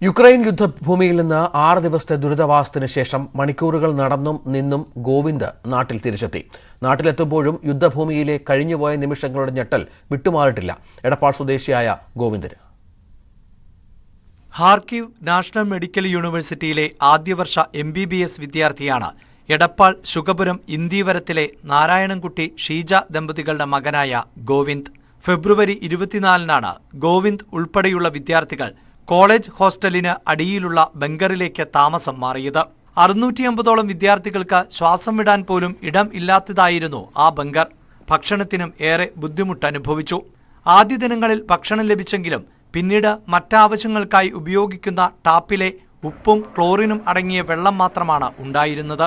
Ukraine യുദ്ധഭൂമിയിൽ നിന്ന് 6 ദിവസത്തെ ദുരിതാവാസത്തിന് ശേഷം മണിക്കൂറുകൾ നടന്നും നിന്നും ഗോവിന്ദ് നാട്ടിൽ തിരിച്ചെത്തി. നാട്ടിലെത്തുമ്പോഴും യുദ്ധഭൂമിയിലെ കഴിഞ്ഞുപോയ നിമിഷങ്ങളുടെ ഞെട്ടൽ വിട്ടുമാറിയിട്ടില്ല എടപ്പാൾ സ്വദേശിയായ ഗോവിന്ദിന്. ഹാർക്കിവ് നാഷണൽ മെഡിക്കൽ യൂണിവേഴ്സിറ്റിയിലെ ആദ്യവർഷ MBBS വിദ്യാർത്ഥിയാണ് എടപ്പാൾ ശുഗപുരം ഇന്ദീവരത്തിലെ നാരായണൻകുട്ടി ഷീജ ദമ്പതികളുടെ മകനായ ഗോവിന്ദ്. ഫെബ്രുവരി 24-നാണ് ഗോവിന്ദ് ഉൾപ്പെടെയുള്ള വിദ്യാർത്ഥികൾ കോളേജ് ഹോസ്റ്റലിന് അടിയിലുള്ള ബങ്കറിലേക്ക് താമസം മാറിയത്. 650ഓളം വിദ്യാർത്ഥികൾക്ക് ശ്വാസം വിടാൻ പോലും ഇടം ഇല്ലാത്തതായിരുന്നു ആ ബങ്കർ. ഭക്ഷണത്തിനും ഏറെ ബുദ്ധിമുട്ടനുഭവിച്ചു. ആദ്യ ദിനങ്ങളിൽ ഭക്ഷണം ലഭിച്ചെങ്കിലും പിന്നീട് മറ്റാവശ്യങ്ങൾക്കായി ഉപയോഗിക്കുന്ന ടാപ്പിലെ ഉപ്പും ക്ലോറിനും അടങ്ങിയ വെള്ളം മാത്രമാണ് ഉണ്ടായിരുന്നത്.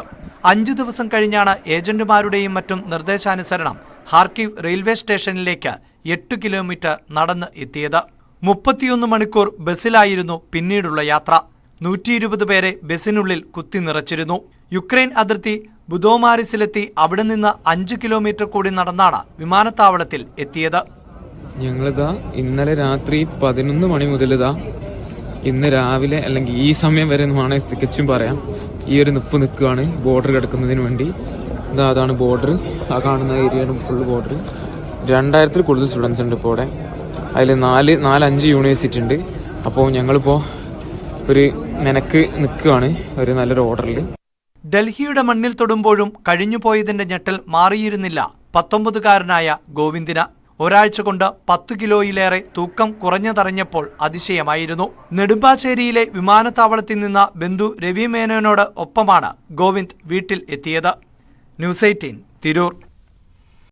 5 ദിവസം കഴിഞ്ഞാണ് ഏജന്റുമാരുടെയും മറ്റും നിർദ്ദേശാനുസരണം ഹാർക്കിവ് റെയിൽവേ സ്റ്റേഷനിലേക്ക് 8 കിലോമീറ്റർ നടന്ന് എത്തിയത്. 31 മണിക്കൂർ ബസ്സിലായിരുന്നു പിന്നീടുള്ള യാത്ര. 120 പേരെ ബസ്സിനുള്ളിൽ കുത്തി നിറച്ചിരുന്നു. യുക്രൈൻ അതിർത്തി ബുദോമാരിസിലെത്തി അവിടെ നിന്ന് 5 കിലോമീറ്റർ കൂടി നടന്നാണ് വിമാനത്താവളത്തിൽ എത്തിയത്. ഞങ്ങളിതാ ഇന്നലെ രാത്രി 11 മണി മുതൽ ഇന്ന് രാവിലെ അല്ലെങ്കിൽ ഈ സമയം വരെ വേണമെങ്കിൽ തികച്ചും പറയാം ഈ ഒരു നിൽക്കുകയാണ് ബോർഡർ കിടക്കുന്നതിന് വേണ്ടി. അതാണ് ബോർഡർ, ആ കാണുന്ന ഏരിയയാണ് ഫുൾ ബോർഡർ. 2000-ൽ കൂടുതൽ സ്റ്റുഡൻസ് ഉണ്ട് ഇപ്പോൾ ഇവിടെ. അതിൽ 4-5 യൂണിവേഴ്സിറ്റി ഉണ്ട്. അപ്പോൾ ഞങ്ങളിപ്പോൾ ഒരു നിനക്ക് നിൽക്കുകയാണ് ഒരു നല്ലൊരു ഓർഡറിൽ. ഡൽഹിയുടെ മണ്ണിൽ തൊടുമ്പോഴും കഴിഞ്ഞുപോയതിന്റെ ഞെട്ടൽ മാറിയിരുന്നില്ല 19-കാരനായ ഗോവിന്ദിന്. ഒരാഴ്ച കൊണ്ട് 10 കിലോയിലേറെ തൂക്കം കുറഞ്ഞതറിഞ്ഞപ്പോൾ അതിശയമായിരുന്നു. നെടുമ്പാശ്ശേരിയിലെ വിമാനത്താവളത്തിൽ നിന്ന് ബന്ധു രവി മേനോനോട് ഒപ്പമാണ് ഗോവിന്ദ് വീട്ടിൽ എത്തിയത്. ന്യൂസ് 18 തിരൂർ.